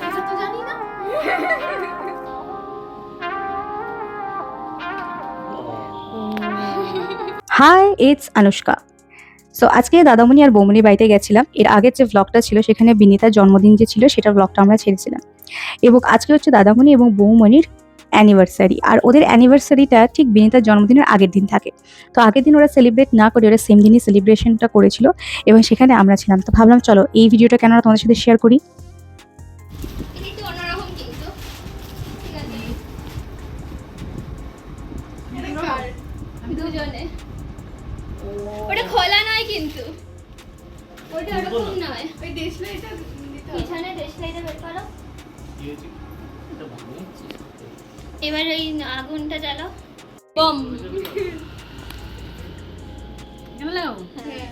এটা তো জানি না। High, it's Anushka. সো আজকে দাদামণি আর বৌমনির বাড়িতে গেছিলাম। এর আগের যে ভ্লগটা ছিল সেখানে বিনিতার জন্মদিন যে ছিল সেটার ভ্লগটা আমরা ছেড়েছিলাম। এবং আজকে হচ্ছে দাদামণি এবং বৌমনির অ্যানিভার্সারি। আর ওদের অ্যানিভার্সারিটা ঠিক বিনিতার জন্মদিনের আগের দিন থাকে। তো আগের দিন ওরা সেলিব্রেট না করে ওরা সেম দিনই সেলিব্রেশনটা করেছিল এবং সেখানে আমরা ছিলাম। তো ভাবলাম চলো এই ভিডিওটা কেন তোমাদের সাথে শেয়ার করি। একটু অন্যরকম কিন্তু ঠিক আছে। দুজনে ওটা খোলা নয় কিন্তু ওটা ওরকম নয়। ওই দেশলাইটা পিছনে দেশলাইটা বের করো। এবার ওই আগুনটা জ্বালাও। বম জ্বালাও। হ্যাঁ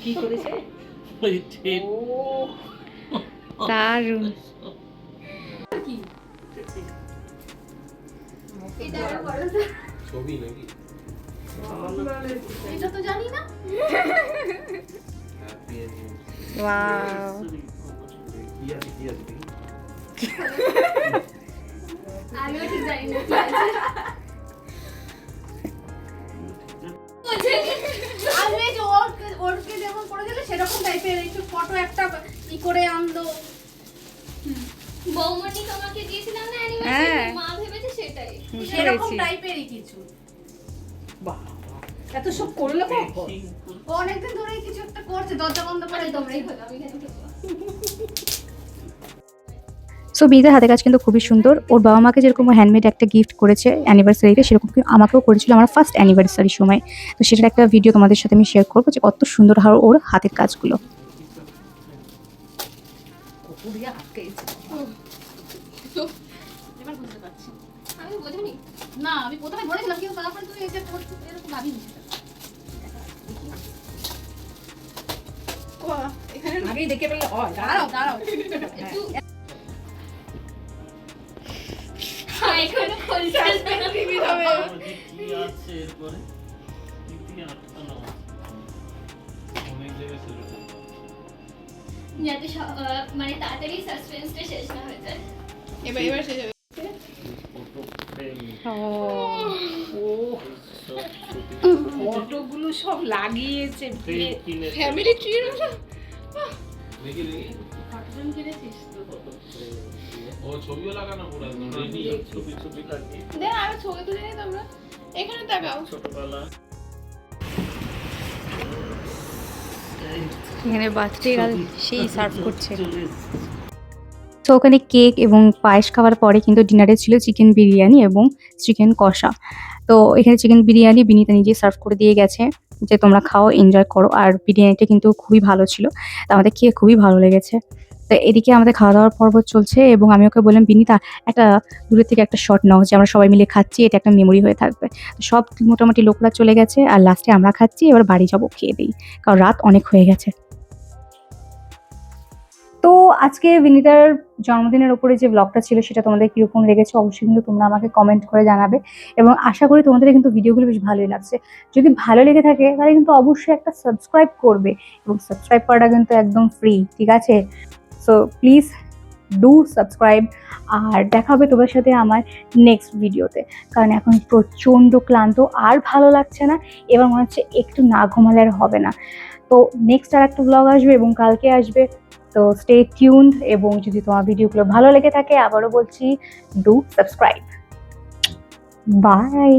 কি করেছে? দারুণ। ছবি নাকি? এটা তো জানি না। ওয়াও। আমিও ঠিক জানি না কি আছে। আমি যে ওরকে যেমন করে দিলে সেরকম টাইপের একটু ফটো একটা ই করে আনলো। বৌমনি তোমাকে দিয়েছিলাম না অ্যানিভার্সারি, মা ভেবেছে সেটাই সেরকম টাইপেরই কিছু। বাহ, এত সব করলে কখন? ও অনেকদিন ধরেই কিছু একটা করছে, দরজা বন্ধ করে তোমরাই হলো আমি কেন করব। সো বিনিতার হাতে কাজ কিন্তু খুবই সুন্দর। ওর বাবা মাকে যেরকম হ্যান্ডমেড একটা গিফট করেছে অ্যানিভার্সারিতে, সেরকম আমাকেও করেছিল আমার ফার্স্ট অ্যানিভার্সারির সময়। তো সেটার একটা ভিডিও তোমাদের সাথে আমি শেয়ার করবো যে কত সুন্দর হয় ওর হাতের কাজগুলো। আমি বুঝিনি না, আমি প্রথমে ধরেছিলাম কিন্তু তারপরে তুই এই যে করছিস এরকম ভাবিনি। ও এখানে আগেই দেখে পেলে হয়। দাঁড়াও দাঁড়াও একটু। হ্যাঁ এখনো খুলছে না টিভি হবে কি আছে এরপরে টিভি আটকানো অনেক জায়গায় ছিল যাতে মানে তাড়াতাড়ি সাসপেন্সটা শেষ না হয়ে যায়। এবার শেষ হবে। ফটোগুলো সব লাগিয়েছে ফ্যামিলি ট্রির মতো। দেখি দেখি ফটোজন কিনেছিস তো? ও ছবিও লাগানো পুরো একদম রেডি ছবি ছবি লাগিয়ে দেখ আমি ছবি তুলে নিই তোমরা এখানে তাকাও। ছোটবেলা এখানে বার্থডে গার্ল সেই সার্ভ করছে। তো ওখানে কেক এবং পায়েস খাওয়ার পরে কিন্তু ডিনারে ছিল চিকেন বিরিয়ানি এবং চিকেন কষা। তো এখানে চিকেন বিরিয়ানি বিনিতা নিজে সার্ভ করে দিয়ে গেছে যে তোমরা খাও, এনজয় করো। আর বিরিয়ানিটা কিন্তু খুবই ভালো ছিল, তো আমাদের খেয়ে খুবই ভালো লেগেছে। তো এদিকে আমাদের খাওয়া দাওয়ার পর্ব চলছে এবং আমি ওকে বললাম বিনিতা একটা দূরের থেকে একটা শট নাও যে আমরা সবাই মিলে খাচ্ছি, এটা একটা মেমোরি হয়ে থাকবে। তো সব মোটামুটি লোকরা চলে গেছে আর লাস্টে আমরা খাচ্ছি। এবার বাড়ি যাবো খেয়ে দিই, কারণ রাত অনেক হয়ে গেছে। তো আজকে বিনিতার জন্মদিনের উপরে যে ব্লগটা ছিল সেটা তোমাদের কিরকম লেগেছে অবশ্যই কিন্তু তোমরা আমাকে কমেন্ট করে জানাবে এবং আশা করি তোমাদের কিন্তু ভিডিওগুলো বেশ ভালোই লাগছে। যদি ভালো লেগে থাকে তাহলে কিন্তু অবশ্যই একটা সাবস্ক্রাইব করবে এবং সাবস্ক্রাইব করাটা কিন্তু একদম ফ্রি, ঠিক আছে? So please do subscribe. আর দেখা হবে তোমার সাথে আমার নেক্সট ভিডিওতে, কারণ এখন প্রচণ্ড ক্লান্ত, আর ভালো লাগছে না। এবার মনে হচ্ছে একটু না ঘুমালে আর হবে না। তো নেক্সট আর একটা ব্লগ আসবে এবং কালকে আসবে। তো স্টে টিউনড এবং যদি তোমার ভিডিওগুলো ভালো লেগে থাকে আবারও বলছি ডু সাবস্ক্রাইব। বাই।